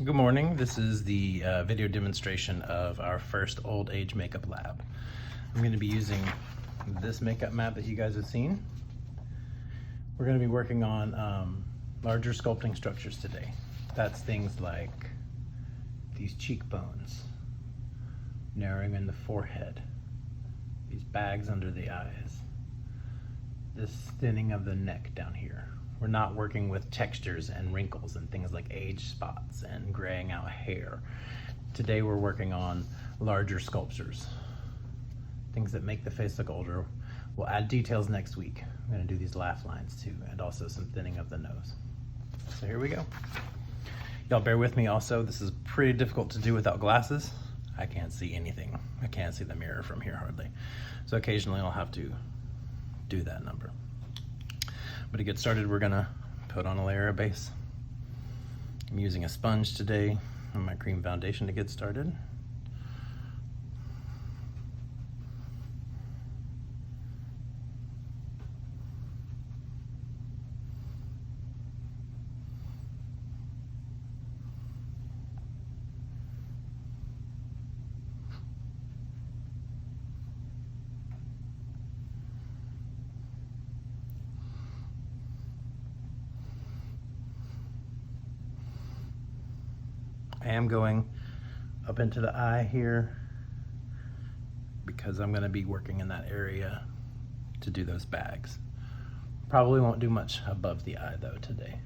Good morning. This is the video demonstration of our first old age makeup lab. I'm going to be using this makeup mat that you guys have seen. We're going to be working on larger sculpting structures today. That's things like these cheekbones, narrowing in the forehead, these bags under the eyes, this thinning of the neck down here. We're not working with textures and wrinkles and things like age spots and graying out hair. Today we're working on larger sculptures, things that make the face look older. We'll add details next week. I'm gonna do these laugh lines too, and also some thinning of the nose. So here we go. Y'all bear with me also. This is pretty difficult to do without glasses. I can't see anything. I can't see the mirror from here hardly. So occasionally I'll have to do that number. But to get started, we're gonna put on a layer of base. I'm using a sponge today on my cream foundation to get started. I am going up into the eye here because I'm going to be working in that area to do those bags. Probably won't do much above the eye though today.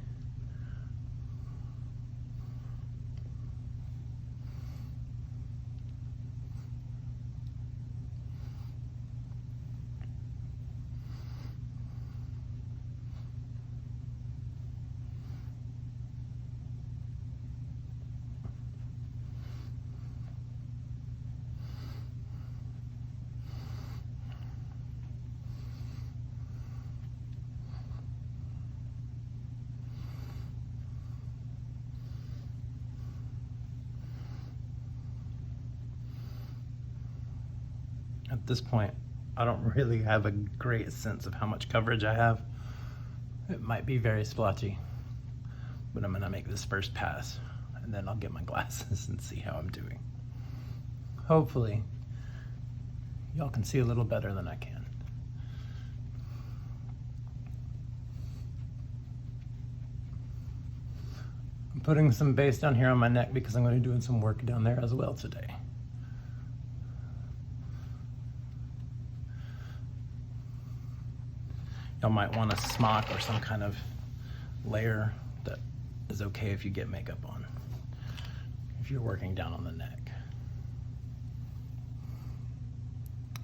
At this point, I don't really have a great sense of how much coverage I have. It might be very splotchy, but I'm gonna make this first pass and then I'll get my glasses and see how I'm doing. Hopefully, y'all can see a little better than I can. I'm putting some base down here on my neck because I'm gonna be doing some work down there as well today. Y'all might want a smock or some kind of layer that is okay if you get makeup on, if you're working down on the neck.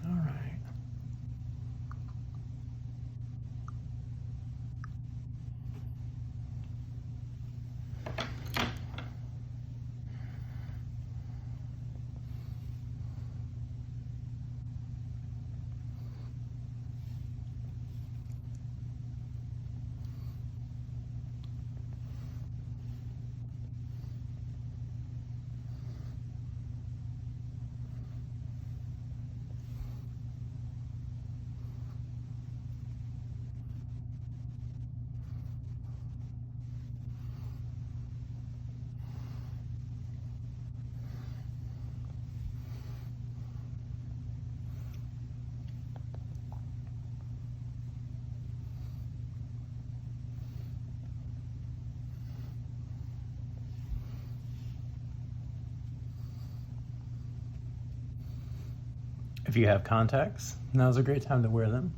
All right. If you have contacts, now's a great time to wear them.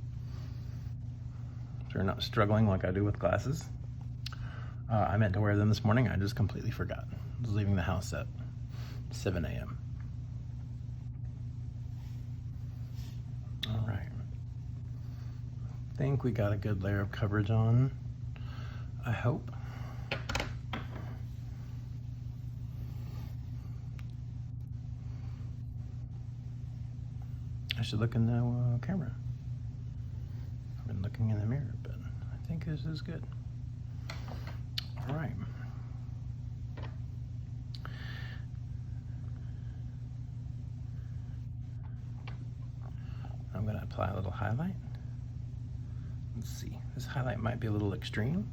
If you're not struggling like I do with glasses. I meant to wear them this morning, I just completely forgot. I was leaving the house at 7 a.m. All right. I think we got a good layer of coverage on, I hope. I should look in the camera. I've been looking in the mirror, but I think this is good. All right. I'm gonna apply a little highlight. Let's see, this highlight might be a little extreme.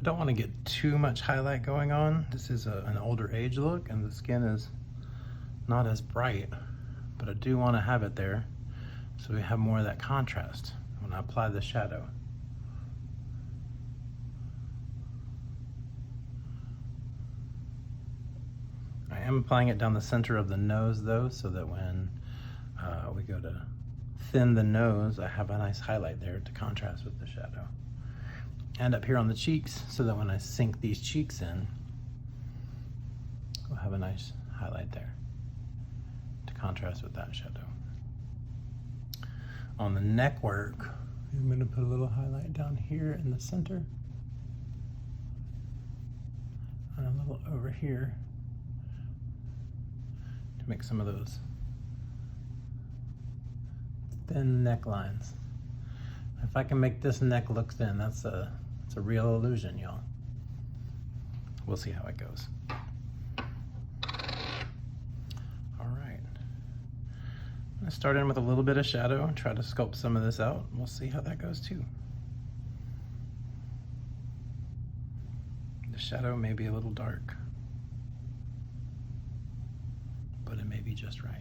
don't want to get too much highlight going on. This is an older age look and the skin is not as bright, but I do want to have it there so we have more of that contrast when I apply the shadow. I am applying it down the center of the nose though, so that when we go to thin the nose, I have a nice highlight there to contrast with the shadow. And up here on the cheeks, so that when I sink these cheeks in, we'll have a nice highlight there to contrast with that shadow. On the neck work, I'm going to put a little highlight down here in the center and a little over here to make some of those thin necklines. If I can make this neck look thin, it's a real illusion, y'all. We'll see how it goes. All right. I'm gonna start in with a little bit of shadow and try to sculpt some of this out. We'll see how that goes too. The shadow may be a little dark, but it may be just right.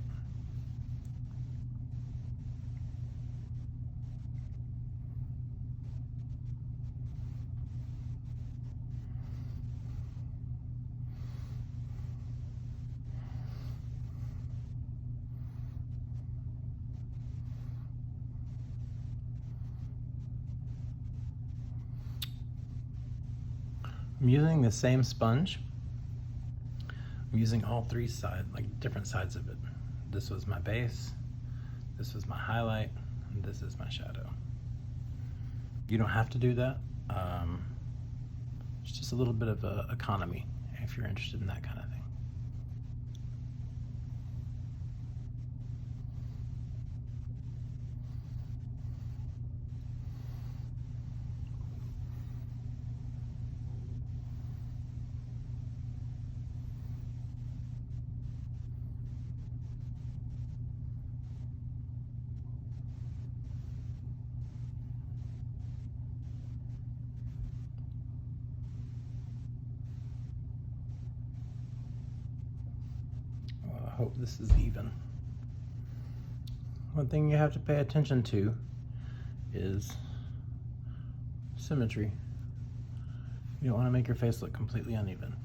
I'm using the same sponge. I'm using all three sides, like different sides of it. This was my base, this was my highlight, and this is my shadow. You don't have to do that. It's just a little bit of economy if you're interested in that kind of thing. I hope this is even. One thing you have to pay attention to is symmetry. You don't want to make your face look completely uneven.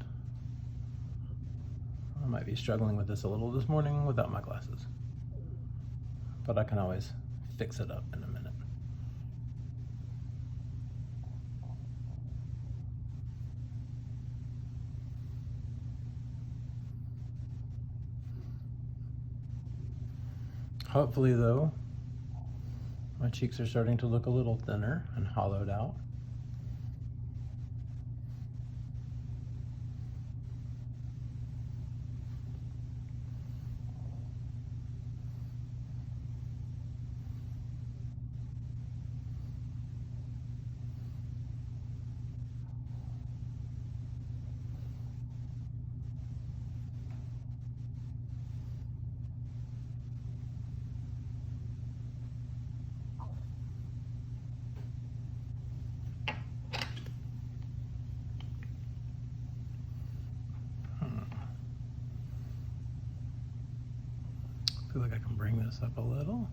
I might be struggling with this a little this morning without my glasses, but I can always fix it up in a minute. Hopefully though, my cheeks are starting to look a little thinner and hollowed out. I feel like I can bring this up a little.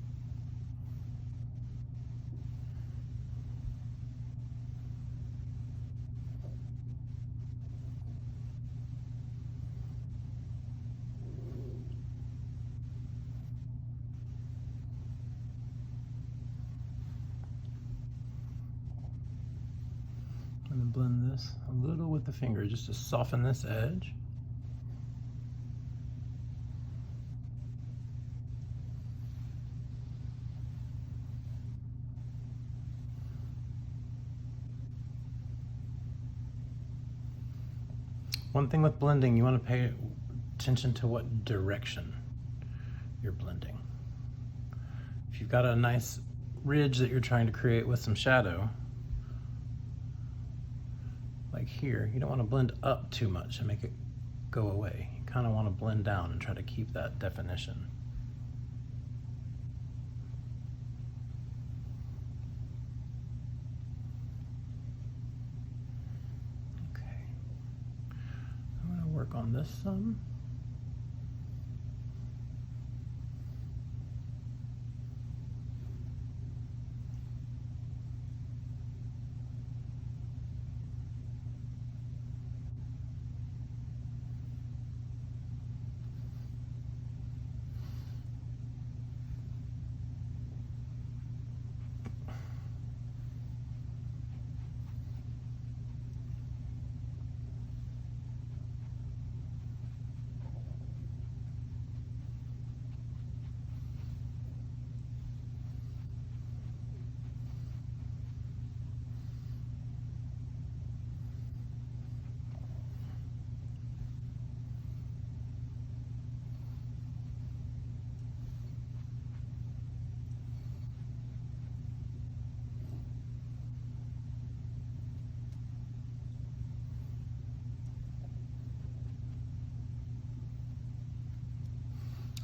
I'm going to blend this a little with the finger just to soften this edge. One thing with blending, you want to pay attention to what direction you're blending. If you've got a nice ridge that you're trying to create with some shadow, like here, you don't want to blend up too much and make it go away. You kind of want to blend down and try to keep that definition. around this some.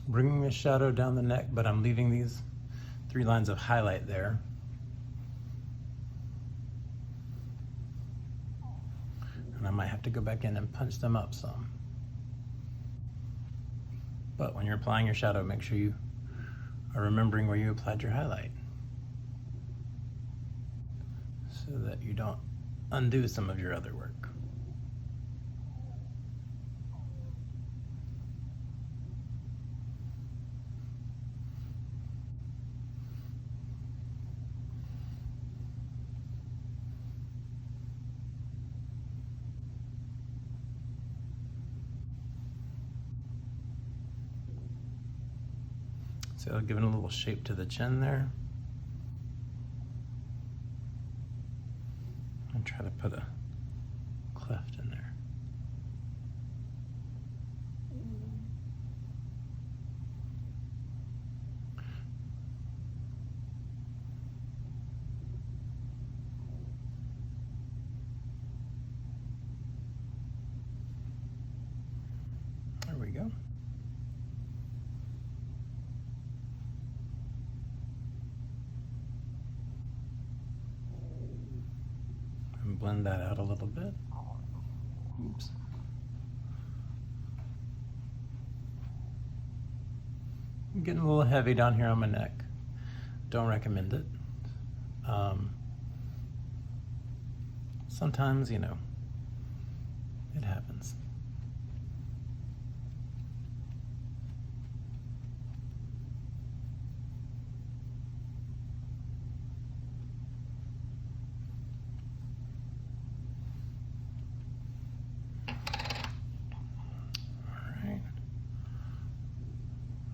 Bringing a shadow down the neck, but I'm leaving these 3 lines of highlight there. And I might have to go back in and punch them up some. But when you're applying your shadow, make sure you are remembering where you applied your highlight, so that you don't undo some of your other work. So giving a little shape to the chin there. And try to put a cleft in there. There we go. And blend that out a little bit. Oops. I'm getting a little heavy down here on my neck. Don't recommend it. Sometimes, you know, it happens.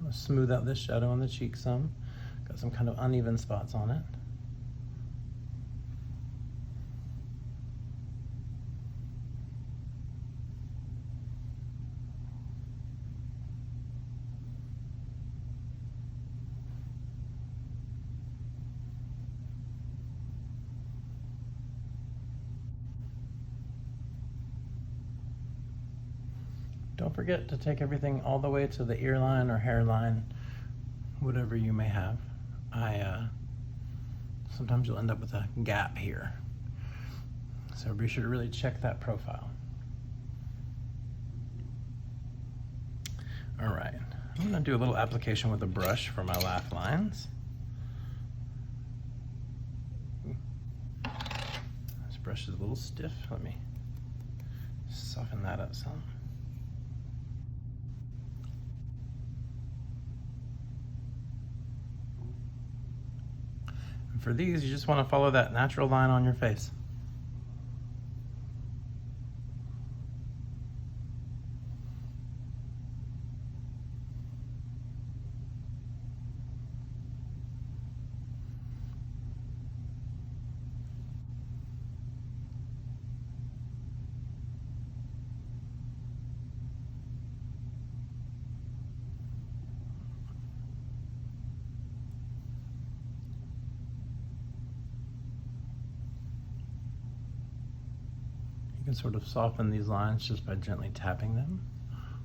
Smooth out this shadow on the cheek some. Got some kind of uneven spots on it. Don't forget to take everything all the way to the ear line or hairline, whatever you may have. Sometimes you'll end up with a gap here. So be sure to really check that profile. All right, I'm gonna do a little application with a brush for my laugh lines. This brush is a little stiff. Let me soften that up some. For these, you just want to follow that natural line on your face. You can sort of soften these lines just by gently tapping them,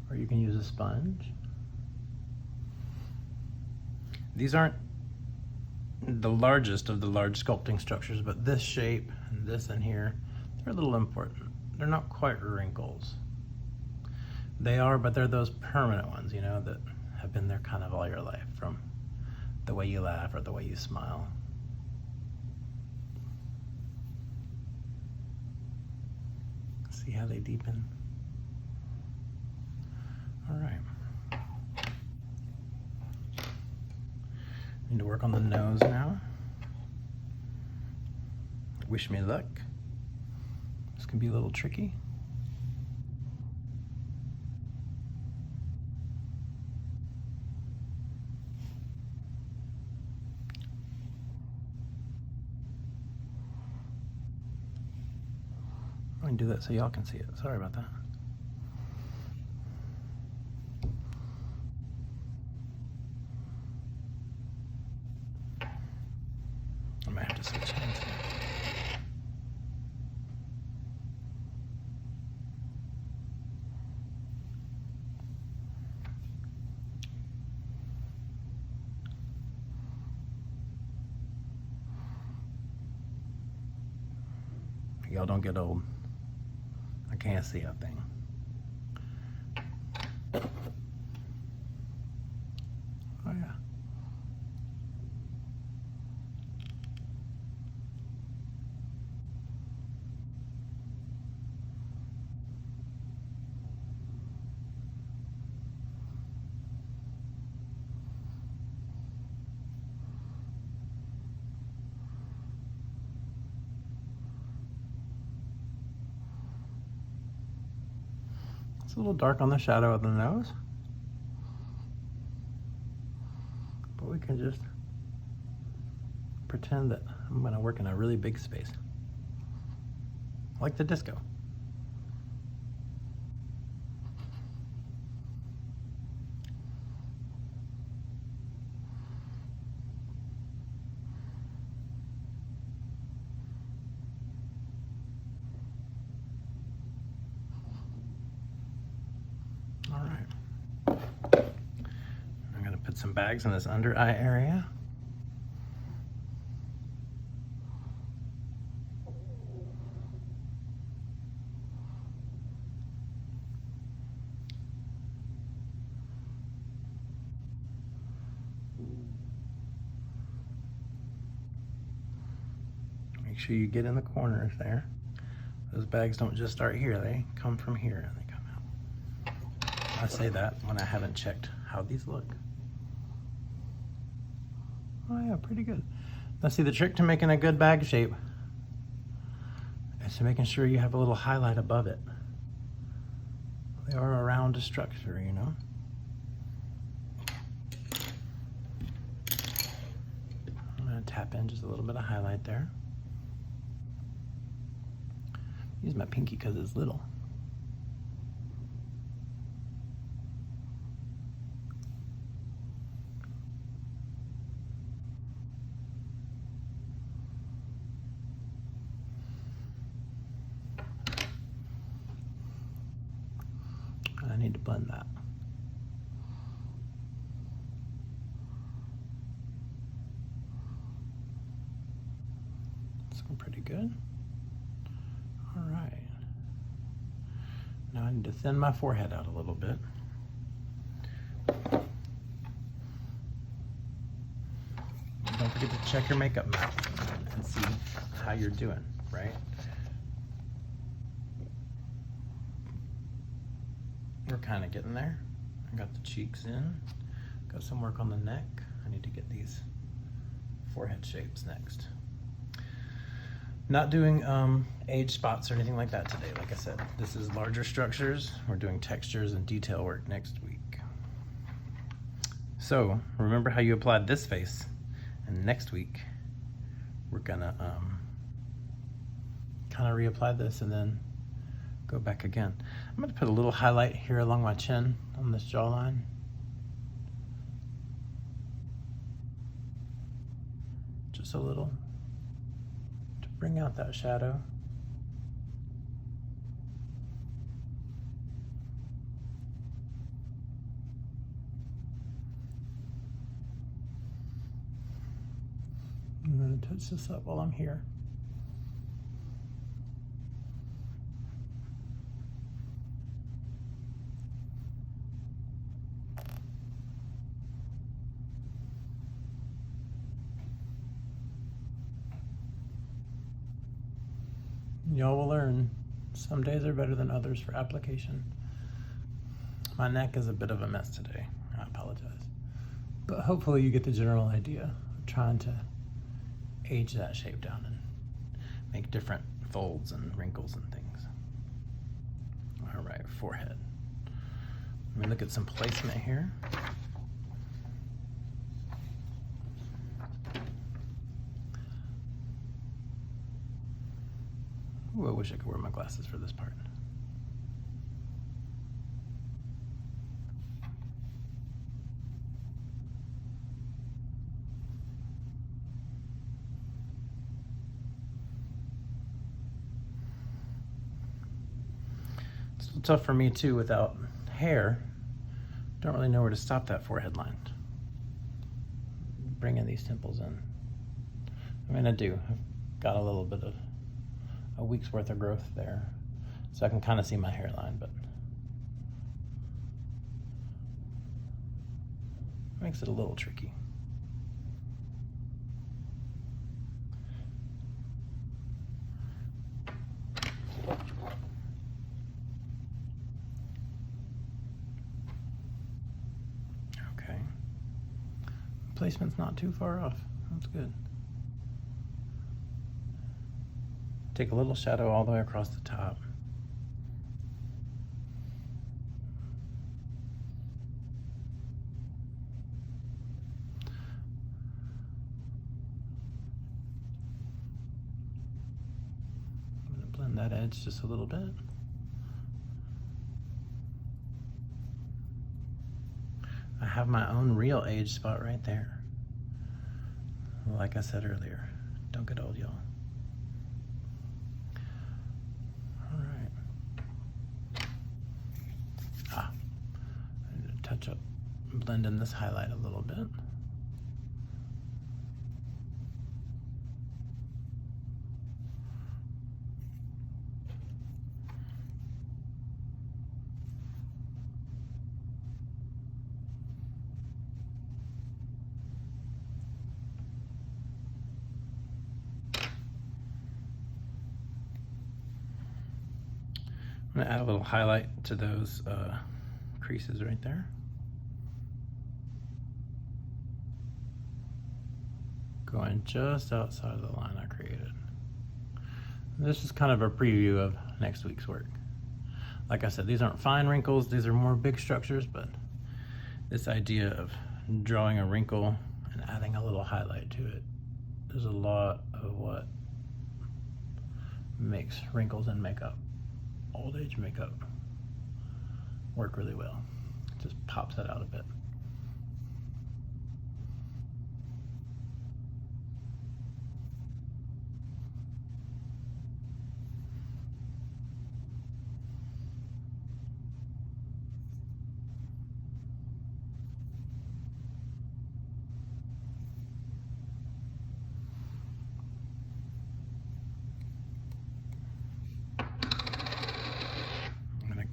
or you can use a sponge. These aren't the largest of the large sculpting structures, but this shape and this in here, they're a little important. They're not quite wrinkles. They are, but they're those permanent ones, you know, that have been there kind of all your life, from the way you laugh or the way you smile. See how they deepen? All right. Need to work on the nose now. Wish me luck. This can be a little tricky. I'm gonna do that so y'all can see it. Sorry about that. I might have to switch hands here. Y'all don't get old. I can't see a thing. Oh yeah. It's a little dark on the shadow of the nose, but we can just pretend that I'm going to work in a really big space, like the disco. Put some bags in this under eye area. Make sure you get in the corners there. Those bags don't just start here, they come from here and they come out. I say that when I haven't checked how these look. Oh yeah, pretty good. Now see, the trick to making a good bag shape is to making sure you have a little highlight above it. They are around a structure, you know. I'm gonna tap in just a little bit of highlight there. Use my pinky because it's little. I need to blend that. It's looking pretty good. All right. Now I need to thin my forehead out a little bit. Don't forget to check your makeup map and see how you're doing, right? We're kind of getting there. I got the cheeks in. Got some work on the neck. I need to get these forehead shapes next. Not doing age spots or anything like that today. Like I said, this is larger structures. We're doing textures and detail work next week. So remember how you applied this face, and next week we're gonna kind of reapply this and then go back again. I'm going to put a little highlight here along my chin on this jawline. Just a little to bring out that shadow. I'm going to touch this up while I'm here. Y'all will learn. Some days are better than others for application. My neck is a bit of a mess today. I apologize. But hopefully you get the general idea of trying to age that shape down and make different folds and wrinkles and things. All right, forehead. Let me look at some placement here. Ooh, I wish I could wear my glasses for this part. It's a little tough for me too without hair. Don't really know where to stop that forehead line. Bringing these temples in. I mean, I do. I've got a little bit of a week's worth of growth there, so I can kind of see my hairline, but makes it a little tricky. Okay, placement's not too far off. That's good. Take a little shadow all the way across the top. I'm going to blend that edge just a little bit. I have my own real age spot right there. Like I said earlier, don't get old, y'all. Touch up, blend in this highlight a little bit. I'm gonna add a little highlight to those creases right there. Going just outside of the line I created. This is kind of a preview of next week's work. Like I said, these aren't fine wrinkles, these are more big structures, but this idea of drawing a wrinkle and adding a little highlight to it is a lot of what makes wrinkles in makeup, old age makeup, work really well. It just pops that out a bit.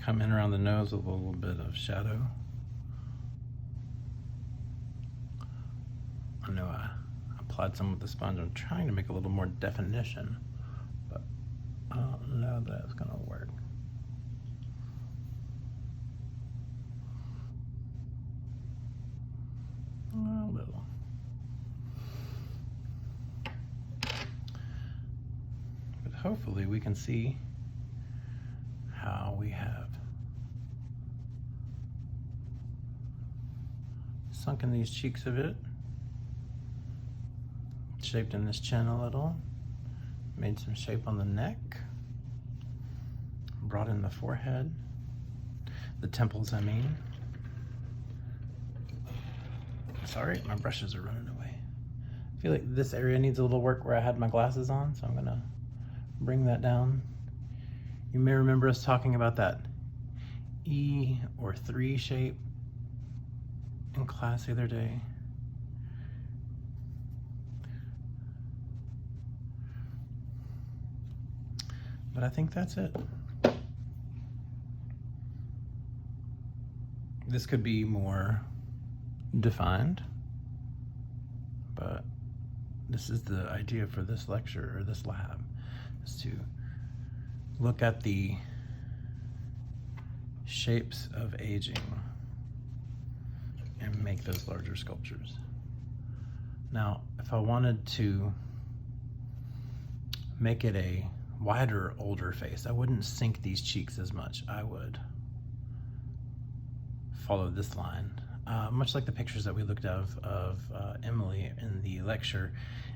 Come in around the nose with a little bit of shadow. I know I applied some with the sponge. I'm trying to make a little more definition, but I don't know that it's gonna work. A little. But hopefully we can see how we have sunken these cheeks a bit, shaped in this chin a little, made some shape on the neck, brought in the forehead, the temples I mean. Sorry, my brushes are running away. I feel like this area needs a little work where I had my glasses on, so I'm gonna bring that down. You may remember us talking about that E or 3 shape in class the other day. But I think that's it. This could be more defined, but this is the idea for this lecture or this lab, is to look at the shapes of aging and make those larger sculptures. Now, if I wanted to make it a wider, older face, I wouldn't sink these cheeks as much. I would follow this line, much like the pictures that we looked at of Emily in the lecture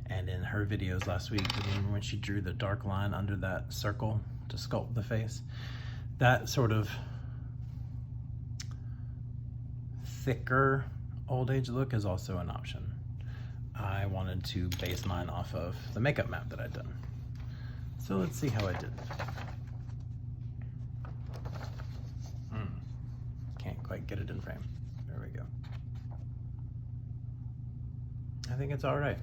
and in her videos last week. When she drew the dark line under that circle to sculpt the face, that sort of thicker old age look is also an option. I wanted to base mine off of the makeup map that I'd done. So let's see how I did. Can't quite get it in frame. There we go. I think it's all right.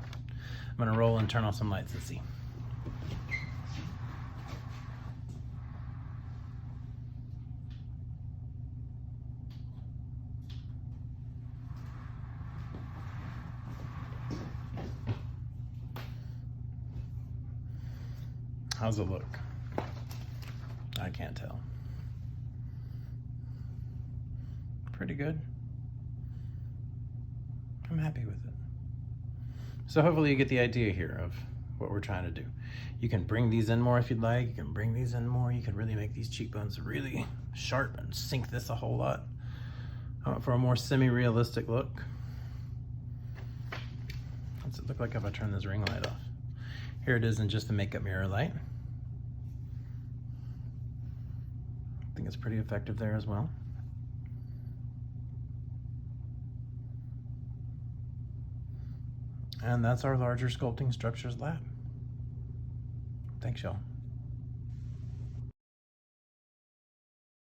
I'm gonna roll and turn off some lights and see. How's it look? I can't tell. Pretty good. I'm happy with it. So hopefully you get the idea here of what we're trying to do. You can bring these in more if you'd like. You can bring these in more. You can really make these cheekbones really sharp and sink this a whole lot. I went for a more semi-realistic look. What's it look like if I turn this ring light off? Here it is in just the makeup mirror light. I think it's pretty effective there as well. And that's our larger sculpting structures lab. Thanks, y'all.